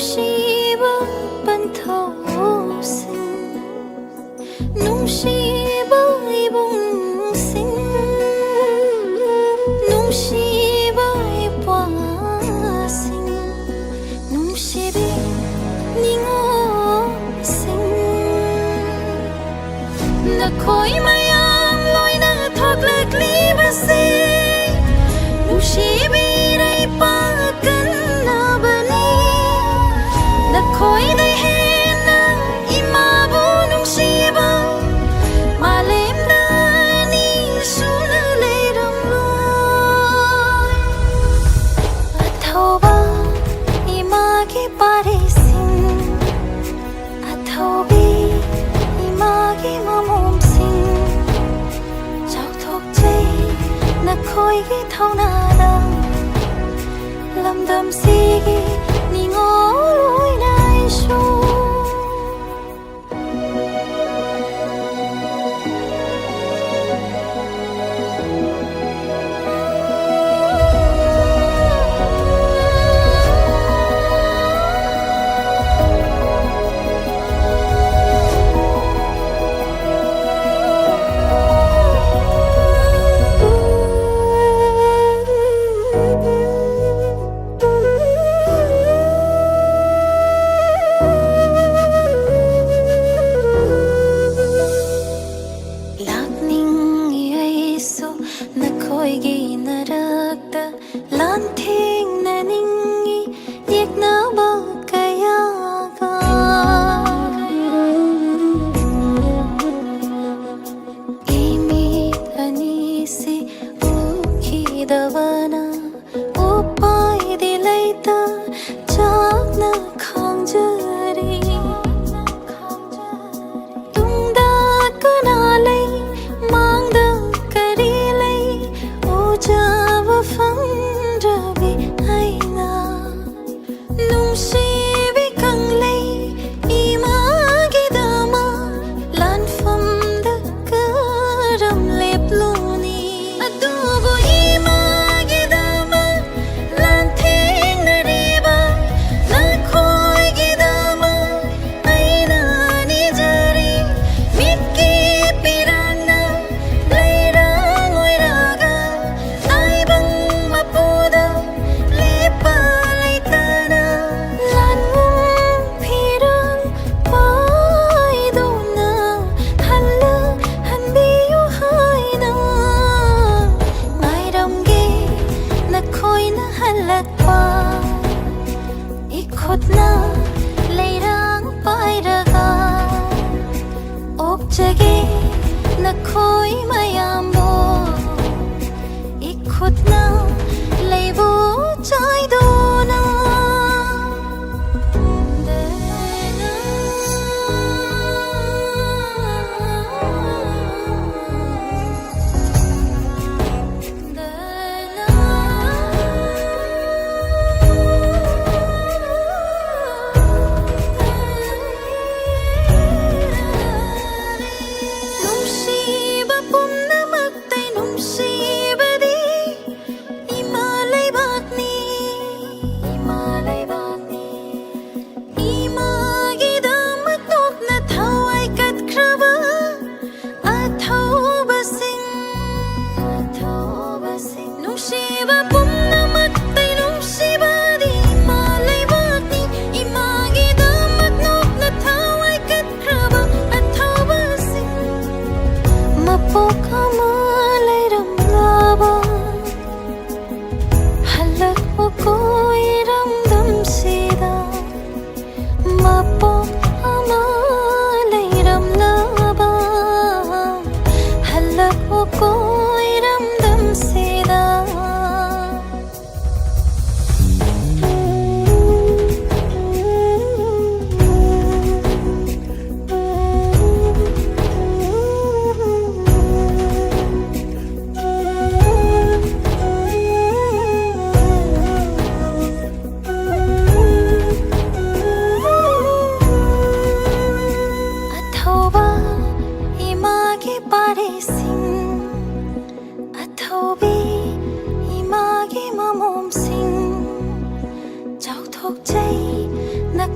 ꯅꯨꯡꯁꯤꯕ ꯄꯟꯊꯧꯁꯤꯡ ꯅꯨꯡꯁꯤꯕ ꯏꯕꯨꯡꯁꯤꯡ ꯅꯨꯡꯁꯤꯕ ꯏꯄ꯭ꯋꯥꯁꯤꯡ ꯅꯨꯡꯁꯤꯕꯤ ꯅꯤꯉꯣꯜꯁꯤꯡ ꯅꯈꯣꯏ ꯃꯌꯥꯝ ꯂꯣꯏꯅ ꯊꯣꯛꯂꯛꯂꯤꯕꯁꯦ ꯅꯨꯡꯁꯤꯕꯤꯔꯩ ꯄꯥꯛꯀꯟꯅꯕꯅꯤ ꯅꯈꯣꯏꯗꯩ ꯍꯦꯟꯅ 이마부 ꯅꯨꯡꯁꯤꯕ 마렘다 니 수는 레이름로이 아토바 이마기 파리싱 아토비 이마기 마몸싱 적톡제 나코이기 타오나다 람담시기 닝어로이 나이쇼 나코이기 나락다 란팅나닝이 예나바 가야가 이미 아니시 우키다와나 오빠이디 레이다 작나 강자리 둥다 끄나레 망다 Java fangjabi aina nungsibi kanglay imagi dama lan famda karam lepluni adugo imagi dama lan thing nariba nakhoi gi dama aina ni jari mitki pirangna leirang oiraga 이콧나 레이랑 빠이라가 옥제기 나코이 마야모 이콧나 레이보 짜이도나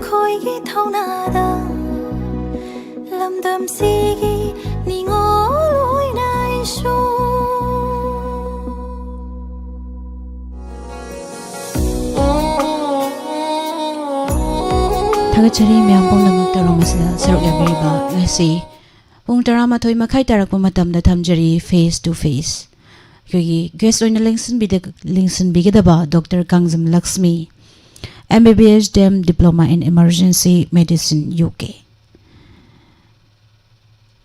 नखोइगी थौनादा लमदमसिगी निङोल ओइना issue थागतचरी ma'am पुंनमक तरोमसिदा सरुक याबिरिबा ngasi pung 12 makhai tarakpa matamda thamjari face to face kyugi guest oina lingsin bigedaba Dr. Kangjam Lakshmi MBBS DEM Diploma in Emergency Medicine UK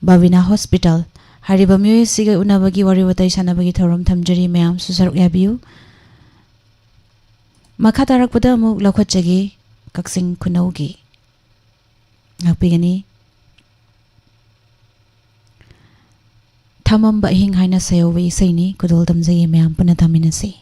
Bavina Hospital hariba myoy siga unabagi wari watai sanabagi thorom thamjari myam su saruk yabiu makha tarakpada amuk lakhotchagi Kaksing Kunaugi ngakpigani thamam ba hing haina sayowi saini kudol tamjai myam puna thaminasi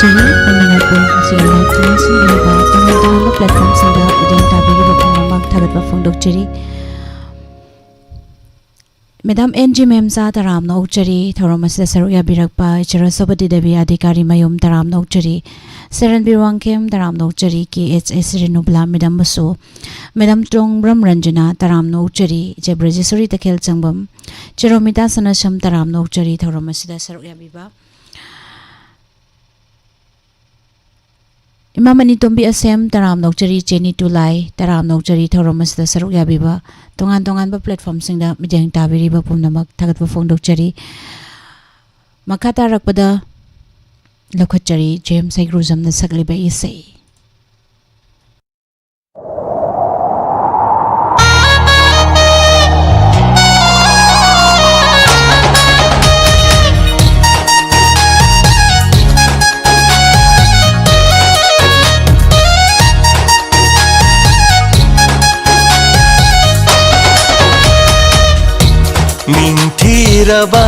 ꯆꯍꯤ ꯄꯨꯝꯅꯃꯛꯄꯨ ꯃꯁꯤꯒꯤ live ꯂꯦꯡꯁꯤꯟꯕꯤꯔꯤꯕ ꯇꯣꯉꯥꯟ-ꯇꯣꯉꯥꯟꯕ ꯄ꯭ꯂꯦꯠꯐꯣꯔꯝꯁꯤꯡꯗ ꯃꯤꯠꯌꯦꯡ ꯇꯥꯕꯤꯔꯤꯕ ꯄꯨꯝꯅꯃꯛ ꯊꯥꯒꯠꯄ ꯐꯣꯡꯗꯣꯛꯆꯔꯤ Madam NG Memsa Taramna Ukchari Thauram asida saruk yabirakpa Charasopati Devi Adhikari Mayum Taramna Ukchari Saran Birwangkem Taramna Ukchari KHS Renubla Madam Musu Madam Trong Bram Ranjana Taramna Ukchari Jebrajisuri Takel Changbam Chiromita Sanasham Taramna Ukchari Thauram asida saruk yabiba Imamani Tumbi Asem Taram Nokchari Jenny Tulai Taram Nokchari Thauram asida saruk yabiba Tongan ba platform singda midyang tabiriba pumnamak thagatwa fongdokchari Makata rakpada Lokhatchari James Aigruzam na sagliba isay Mintiraba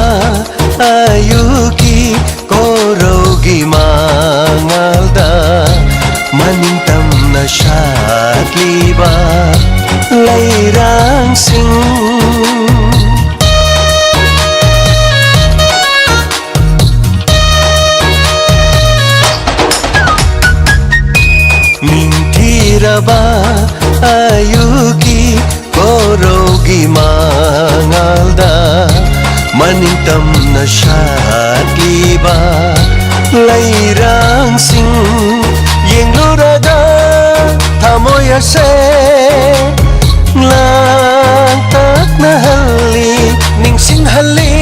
ayuki korogi mangalda manintam na shakliba lairang sing Mintiraba ayuki korogi mangalda manintam na shakliba lairang sing yengluraga thamoy ase langtak na hali ningsing hali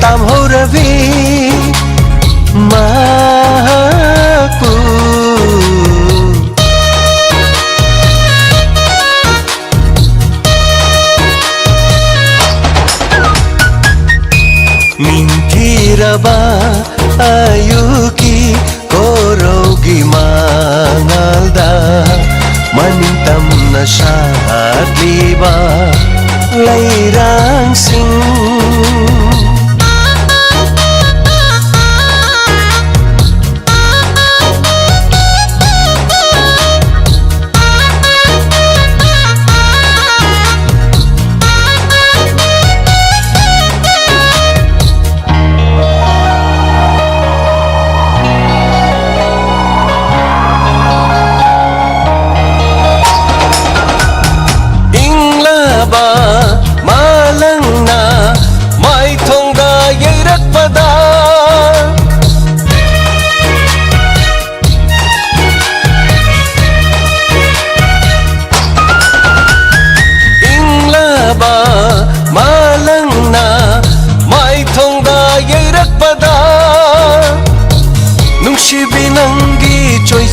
tamhoravi mahaku Mintiraba ayuki korogi mangalda manintam na shakliba lairang sing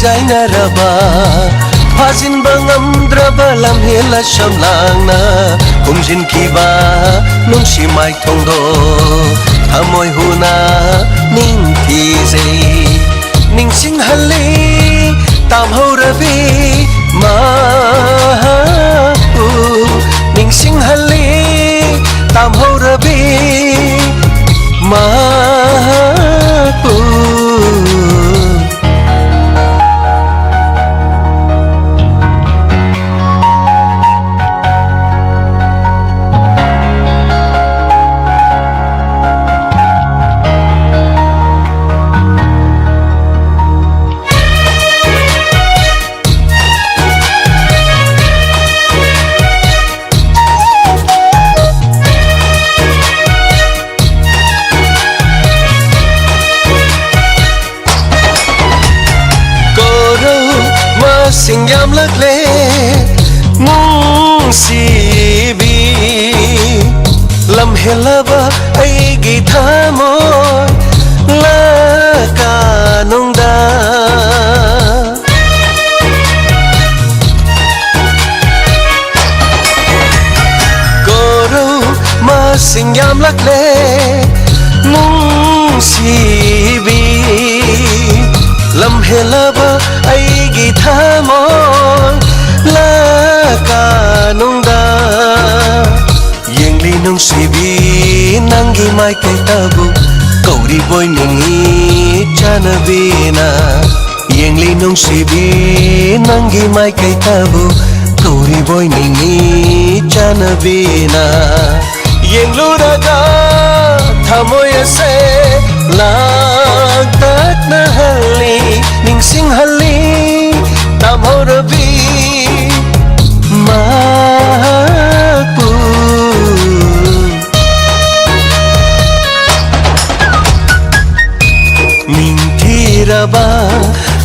Jainaraba Fazin bangam draba lam hela shamlangna Kumjin kiba nung si mai thongdo Hamoy huna ning tize Ning sing hali tam ho rabi mahu Ning sing hali tam ho rabi mahu Sing yam lakle mung si bi lam helaba ai gi thamo la kanongda Goro ma sing yam lakle mung si bi lam helaba ai gi thamon la kanongda yengli nung sibi nangi mai kai tabu kau Kauri boy ningi chanabina Yengli nung sibi Nangi mai kay tabu Kauri boy ningi chanabina Yenglu raga Thamoy se Lagtat na hali Ningsing hali Tamho rabi Mapu Mintiraba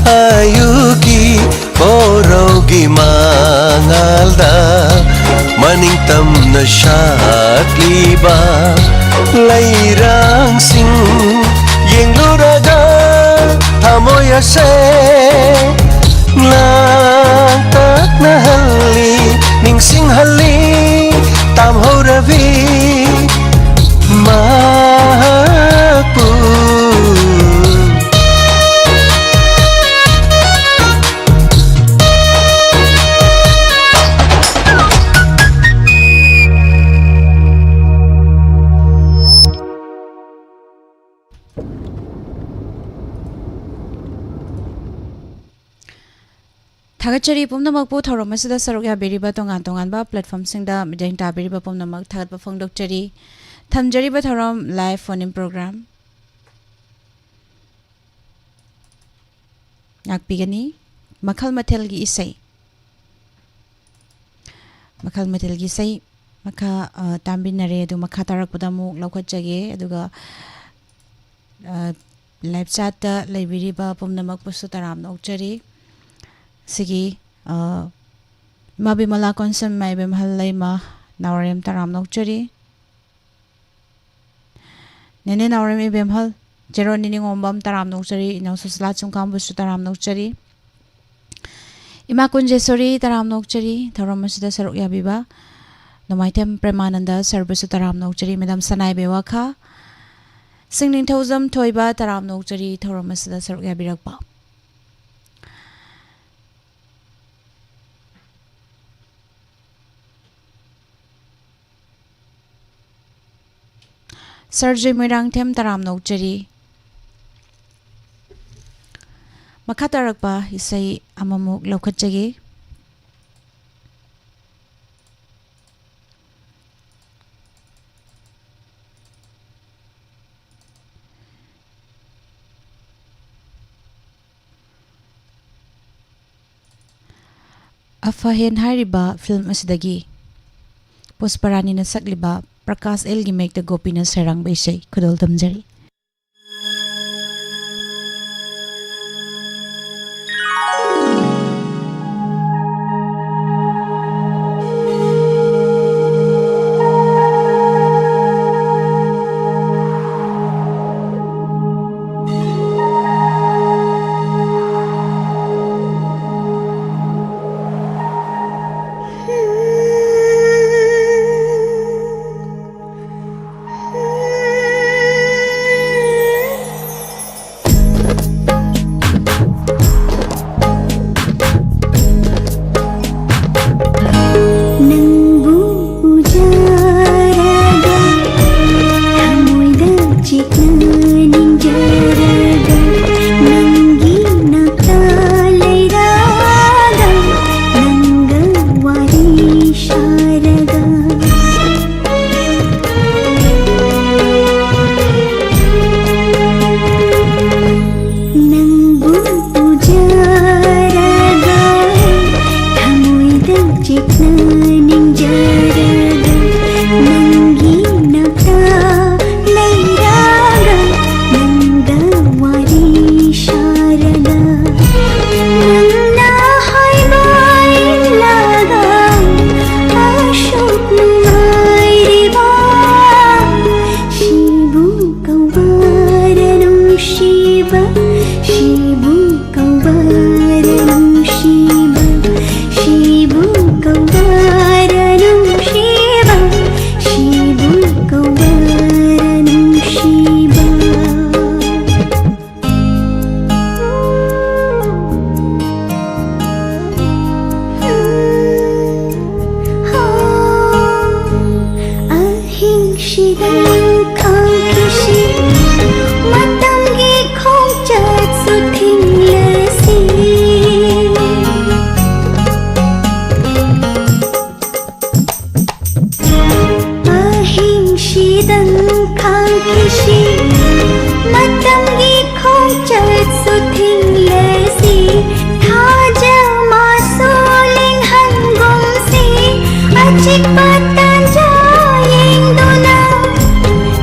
ayugi Orogi mangalda Maningtam na syakliba Lairang sing Yengluraga Tamoy ase Langtak na hali Ningsing hali Tamho ravi Mapu Thagachari pumnamakpu thoromasida sarukya beriba tongan tonganba platform singda mideng ta beriba pumnamak thagatpa phongdokchari thamjariba thorom live phone in program yakpigani makhal mathelgi isai makha tambinare du makha tarakpada mu laukhatjage aduga live chat ta leibiriba pumnamak pusu taram nokchari Sigi Mabi Mala Konsum Mai Bim Halaima Nawarim Taram Nokchari Nene Nawarim Ibim Hal Jero Nining Ombam Taram Nokchari Inau Suslat Sungkam Busu Taram Nokchari Ima Kunjesori Taram Nokchari Tharomasida Saruk Yabiba Nomaitem Premananda Sarbusu Taram Nokchari Madam Sanai Bewaka Singning Tozam Toiba Taram Nokchari Tharomasida Saruk Yabirakpa Sergey Mirang Tem Taram Nokchari Makatarakpa Isai Amamuk Laukhatjagi Afahen Hariba Film Asidagi Pusparani na Sakliba Prakash Elgi make the Gopina Serang Beshay Kudol Tamjari नुꯡ시던 강기시 마땅히 콩절 수팅레시 타자 마솔링 한공시 아직 빠딴 자잉도나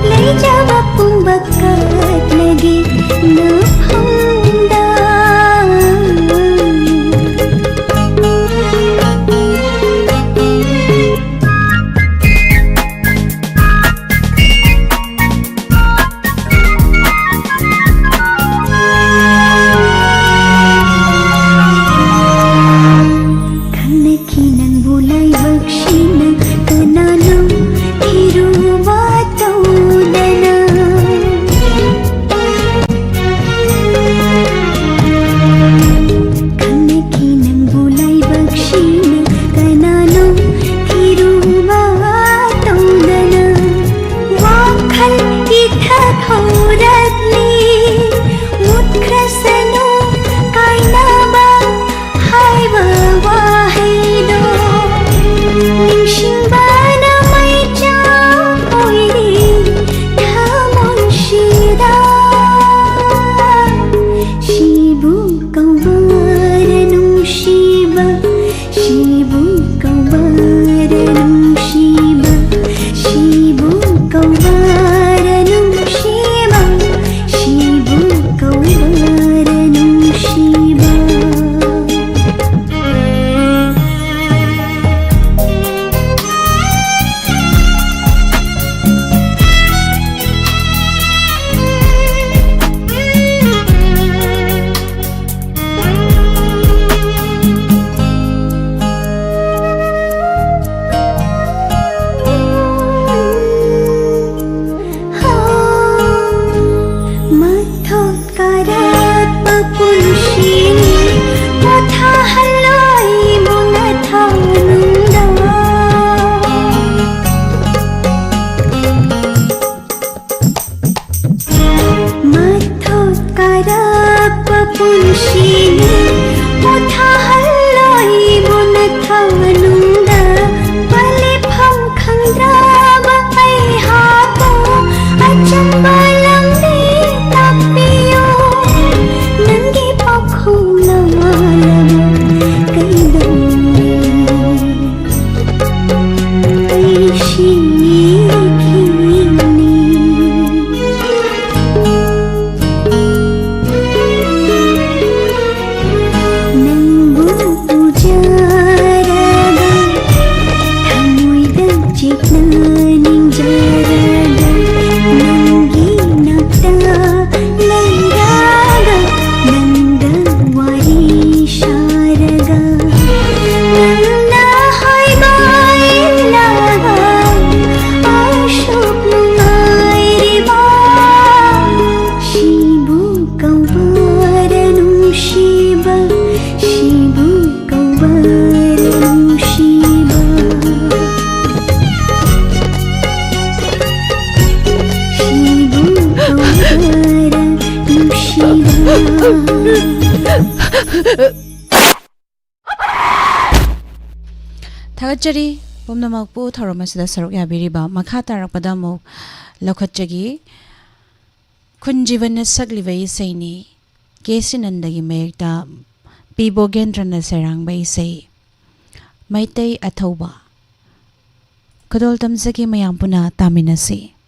레자와 뿜바깥 내기 너펑다 Tagachari Pumnamakpu Thoromasida Saruk Yabiriba Makata Rakpadamuk Lokachagi Kunjivana Sagliva Saini Kesinandagi Megda Pibogendrana Serang Bay say Maitei Atoba Kadol Tamsaki Mayampuna Taminasi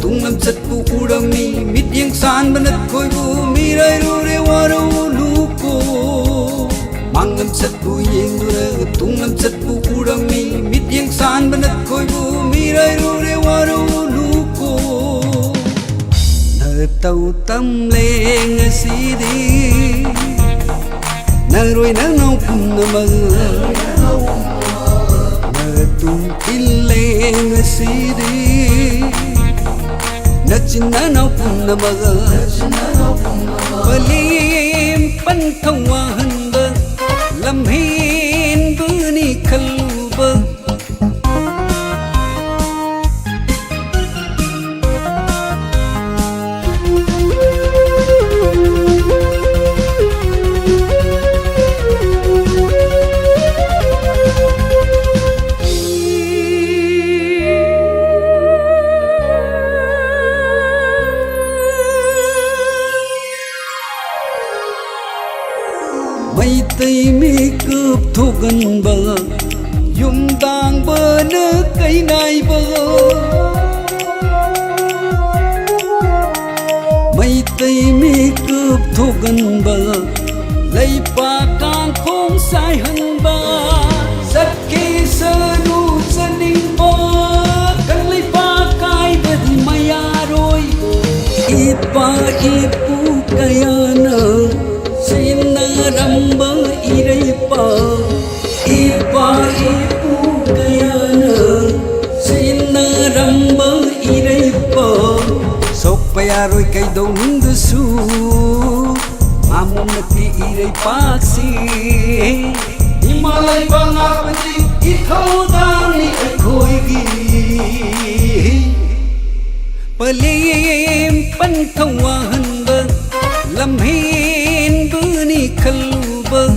Tunglam sat bu urang ni mit yang san banat koi bu mirai ru re waru lu ko ꯆꯠꯄꯨ ꯌꯦꯡꯗꯨꯅ ꯇꯨꯡꯂꯝ ꯆꯠꯄꯨ ꯎꯔꯝꯃꯤ ꯃꯤꯠꯌꯦꯡ ꯁꯥꯟꯕꯅ ꯈꯣꯏꯕꯨ ꯃꯤꯔꯥꯏꯔꯨꯔꯦ ꯋꯥꯔꯧꯂꯨꯀꯣ ꯅꯇꯧ ꯇꯝꯂꯦ ꯉꯁꯤꯗꯤ ꯅꯔꯣꯏ ꯅꯅꯥꯎ ꯄꯨꯝꯅꯃꯛ ꯅꯇꯨꯡ ꯏꯜꯂꯦ ꯉꯁꯤꯗꯤ Nachin nanaw punnamag Palim pantawahan ba Lamhin buni kalba Mây tây mi cướp thu gần bờ Dùng tàng bờ nước cây nai bờ Mây tây mi cướp thu gần bờ Lấy ba càng không sai hơn ba Rất kỳ sơ nu sơ ninh bờ Cần lấy ba cái bờ thì mày à rồi Ít ba ít bu cây nơ Sina ramba iraipa Ipa ipu kayana Sina ramba iraipa Sok payaroi kay daw nindusu Mamong nati iraipaksi Himalay pangapati ikaw dani ako'y Palim pantawahan ba Lamhin buni kalba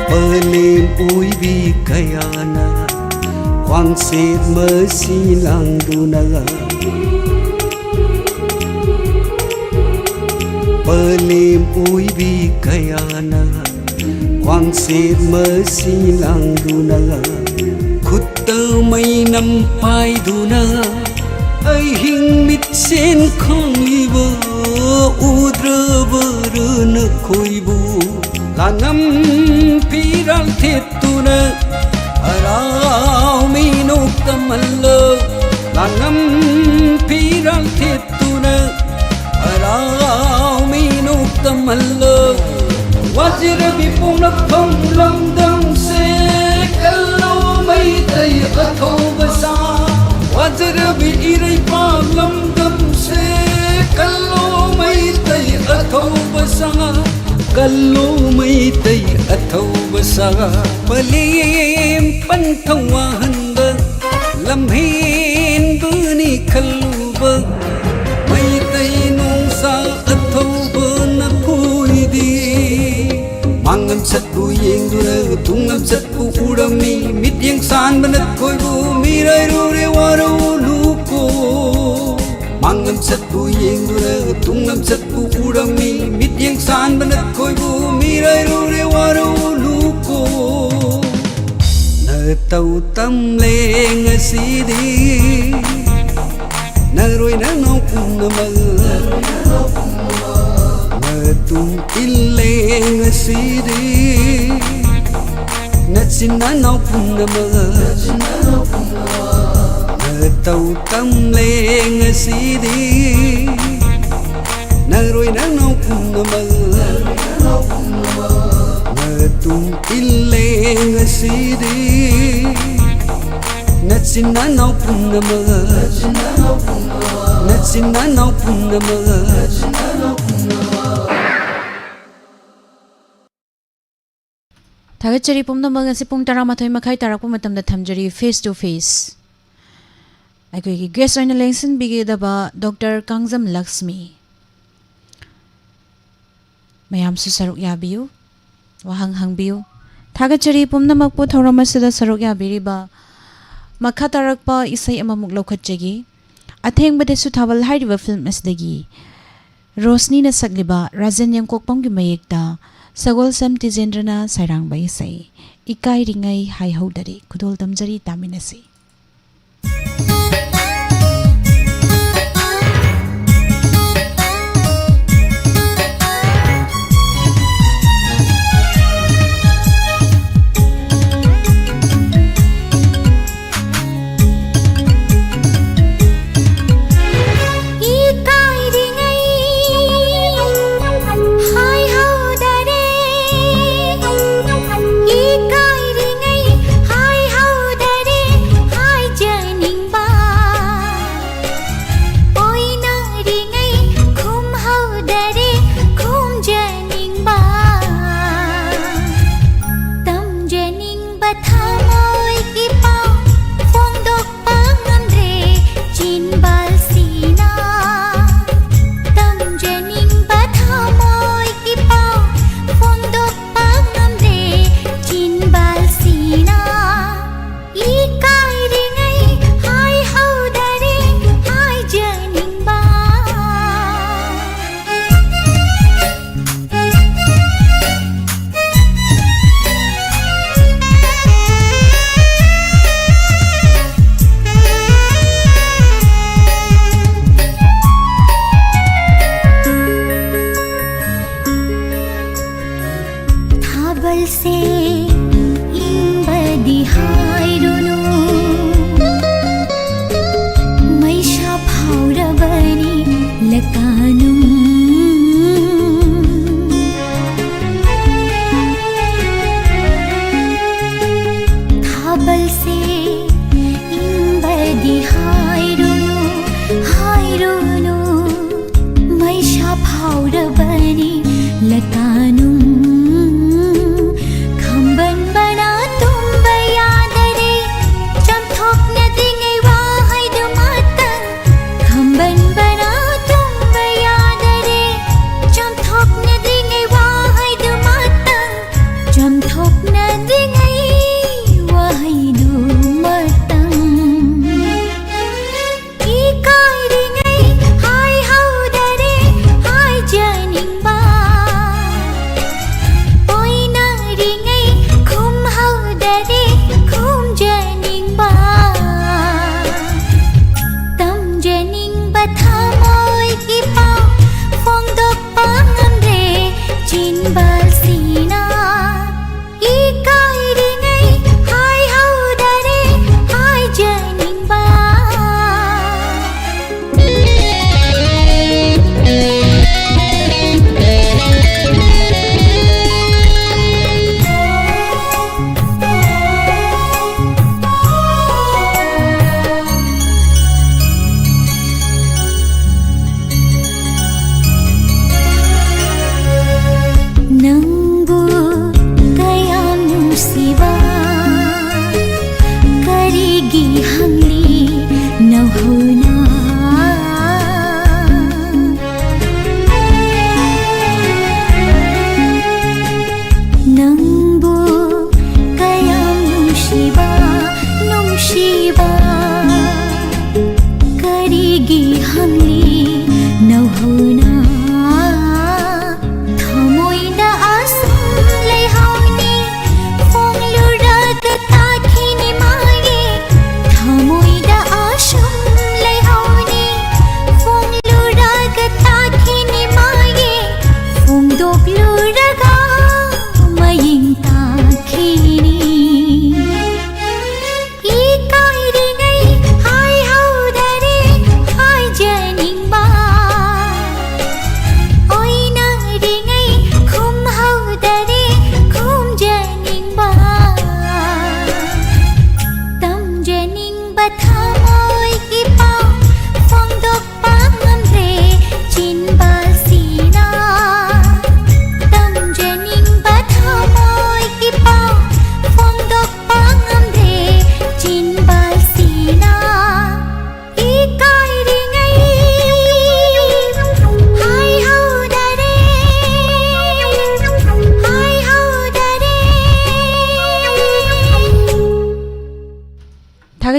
Palim ui vi kayana Quang sit mercy lang dunaga Palim ui vi kayana Quang sit mercy lang dunaga Khutta may nampai dunaga Ay hing mit sen khong libo Udra barana khoibu Lanam piral thetuna Arao minok tamallo Lanam piral thetuna Arao minok tamallo Wajra vipung napang lamdam se Kallo may tay athaw basa Wajra vi iray pa lamdam se Kallo may tay athaw basa Kallo may tay athaw basa Palim pantawahan ba Lamhin buni kalba May tay nung sa athaw ba na pwede Mangam satpu yengduna tungam satpu udami Mityang san banat koibu miray rure waroluko Mangam satpu yengduna tungam satpu udami Mityang san banat koibu miray rure waroluko Nataw tamle ngasidi Naroy nanaw punamag Natung ille ngasidi Natsinanaw punamag Nataw tamle ngasidi Naroy nanaw punamag Natung ille ngasidi Natsinanaw punamag Natsinanaw punamag Thagachari pumnamag si pung taramathoy makhay tarakpo matamda thamjari face to face Aikogi guest oina lengsin bigida ba Dr. Kangjam Lakshmi mayamsu saruk yabiyu wahang hangbiyu thagachari pumnamakpu thoramasida saruk yabiriba makatarakpa isai amamuk laukhatjagi athengbadasu thawal hairiba film asdagi Rosni na sagliba Rajan Yangkokpamgi mayekta Sagol Sam Tijendrana Sairangba isai ikai ringai hai hodari kudol tamjari taminasi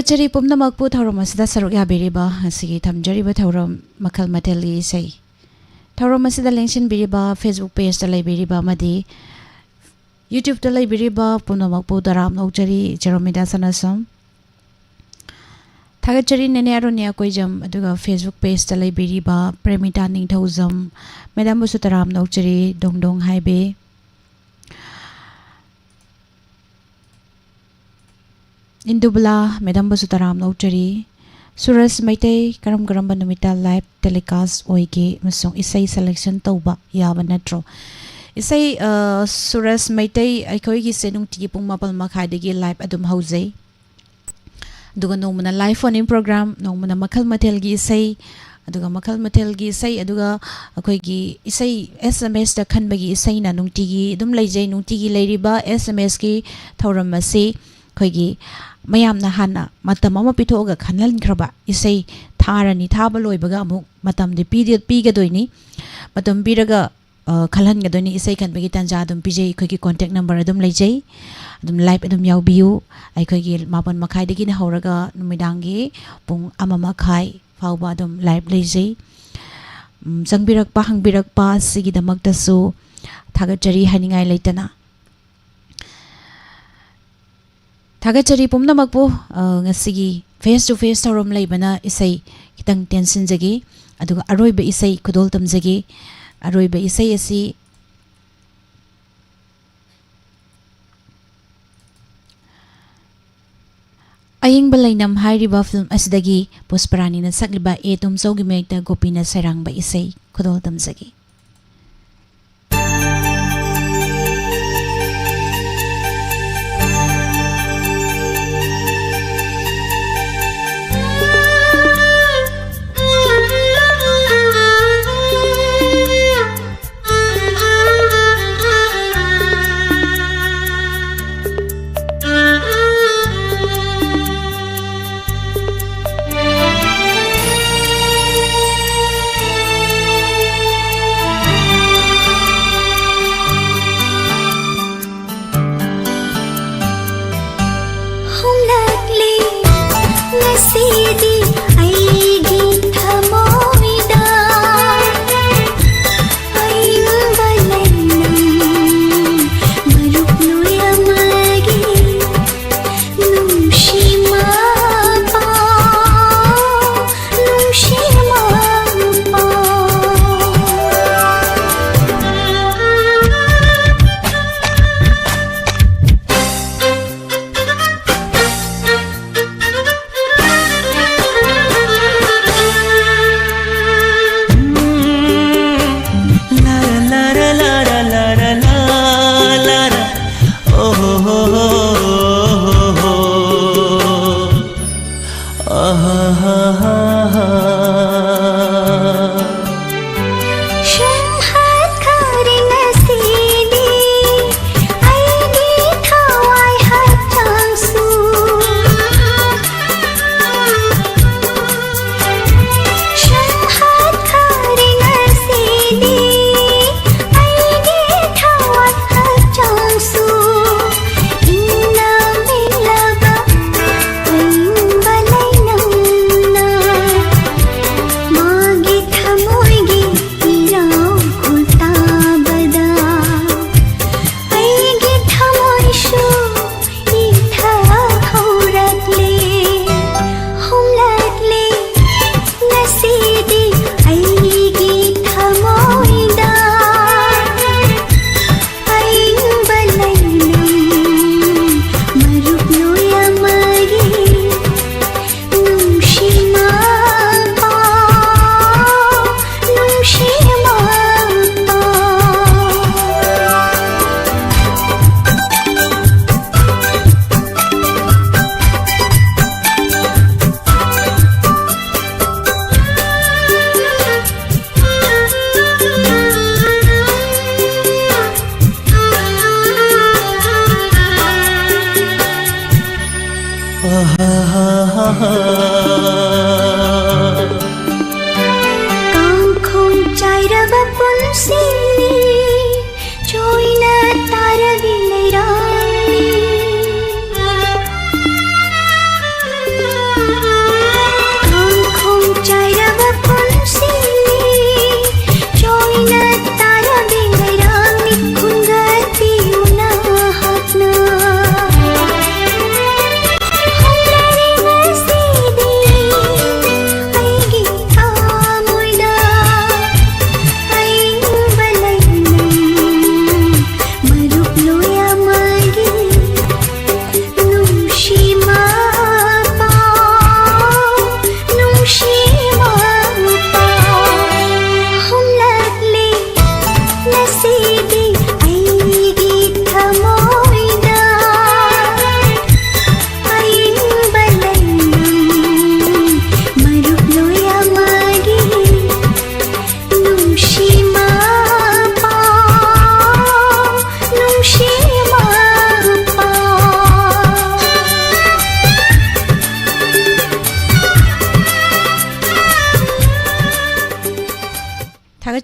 थागचरी पुमनमकपु थौरम असदा सरुक याबिरिबा असigi थमजरिबा थौरम मखल मतेली सै थौरम असदा लेंशन बिरिबा Facebook page ता लेबिरिबा मदि YouTube ता लेबिरिबा पुमनमकपु दराम नौजरी जरोमिदा सनसम थागचरी नेने अरुनिया कोइजम अदुगा फेसबुक पेज ता लेबिरिबा प्रेमिता निंगथौजम मेदाम बुसु दराम नौजरी दोंगदोंग हाइबे इंदुबला मेडम बसु तराम नौचरी सुरस मैते करम करम बनुमिता लाइव टेलीकास्ट ओइगे मसों इसै सेलेक्शन तौबा याबा नत्रो इसै सुरस मैते अखोइगी सेनुंगति पुंग मापल मखाइदगी लाइव अदुम हौजै दुगा नोमना लाइव फोन इन प्रोग्राम नोमना मखल मथेलगी इसै अदुगा मखल मथेलगी इसै अदुगा अखोइगी इसै SMS दा खनबगी इसै ना नुंगतिगी दुम लेजै नुंगतिगी लेरिबा SMS की थौरम मसी खोइगी मयामना हाना मतम अमा पिथोगा खनलनख्रबा इसै थारनी थाबा लोइबगा अमुक मतम दे पीगदोइनी मतम पिरगा खलहनगदोइनी इसै खनबगी तंजा अदुम पिजै खोइगी कांटेक्ट नंबर अदुम लेजै अदुम लाइव अदुम याउबियु अखोइगी मापन मखाइदगी न हौरगा नुमिदांगी पुंग अमा मखाइ फाउबा अदुम live लेजै संगबिरकपा हंगबिरकपा सिगिदमक्तसु थागचरी हानिंगाइ लेतना थागचरी पुमनमकपु ngasi face to face taurom leibana isai kitang tension jagi aduga aroiba isai khudol tamjagi aroiba isai asi aying balainam hairiba film asidagi pusparani na sakliba e tumsogi mekta gopina sarangba isai khudol tamjagi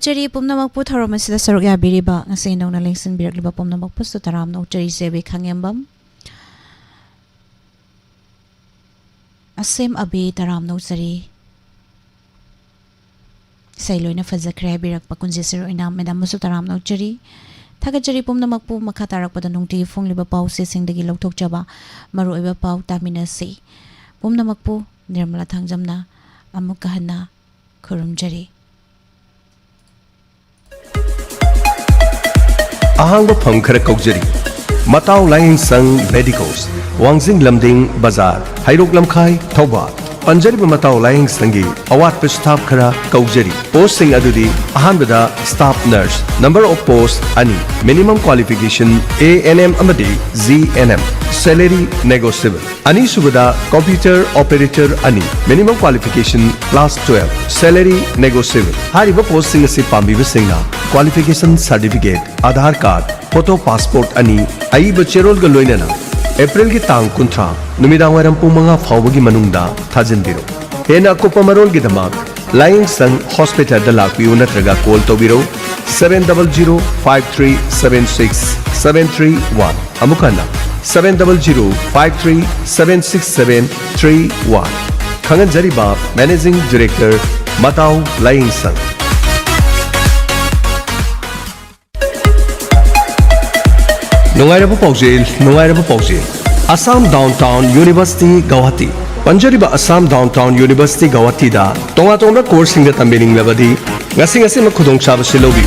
Thagachari pumnamak pu tharamasida saruk yabiriba ngasi nongna lengsin birakliba pumnamak pustu taram nokchari sebe khangembam asem abi taram noksari sailoina fajakre birak pakunji siru inam medam musu taram nokchari Thagachari pumnamak pu makha tarakpada nungti fungliba pau se singdagi lokthokjaba maru oiba pau taminasi pumnamak pu nirmala thangjamna amuk kahana khurumjari ahangba pham khara kaujari matau laing sang medicals wangjing lamding bazar hairok lamkhai thoba panjariba matau laing sangi awat pe staff khara kaujari posting adudi ahanbada staff nurse number of post ani minimum qualification ANM amadi ZNM salary negotiable ani subada computer operator ani minimum qualification class 12 salary negotiable hariba posting ase pambiba singna qualification certificate Aadhaar card photo passport ani aiba cherol ga loinana April ki tang kuntra numidang waram pung mga phawbagi manungda thajinbiro hena akopa marol gi damak Lying Sang Hospital da lakbiu natraga call tobiro 7005376 amukana 7005376 Khangan Jariba Managing Director Matau Lying Sang Nungairabu Paujil Assam Downtown University Guwahati Panjariba Assam Downtown University Guwahati da Tonga Tonga course singa tambening labadi ngasi makhudong chabasi lobi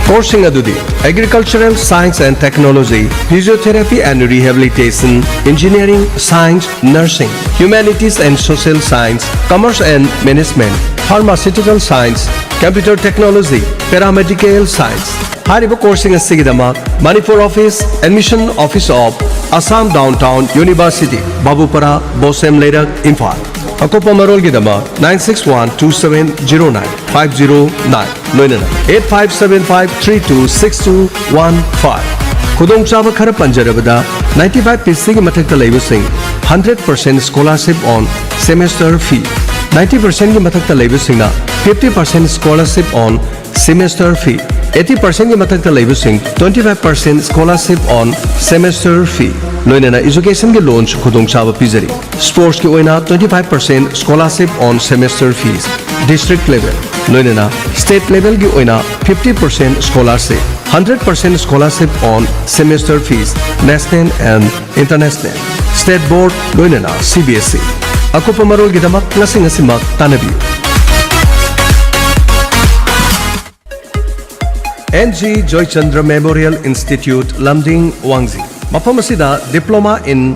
Coursing adudi Agricultural Science and Technology Physiotherapy and Rehabilitation Engineering Science Nursing Humanities and Social Science Commerce and Management Pharmaceutical Science Computer Technology Paramedical Science Hariba coursing asigidama Manipur Office Admission Office of Assam Downtown University Babupara Bosem Lerak Imphal Akopa Marol Gidama 9612709 Loinana 8575326215 Khudong Chaba Khara Panjarabada 95 PC Mathakta Labor Sing 100% scholarship on semester fee 90% ki mathakta labor singna 50% scholarship on semester fee 80% ki mathakta labor sing 25% scholarship on semester fee loinana education ki loan khudong chaba pizari sports ki oina 25% scholarship on semester fees district level loinana state level ki oina 50% scholarship 100% scholarship on semester fees national and international state board loinana CBSE Akopa marol gidamak ngasimak tanabi NG Joychandra Memorial Institute Lamding Wangzi Mapam asida diploma in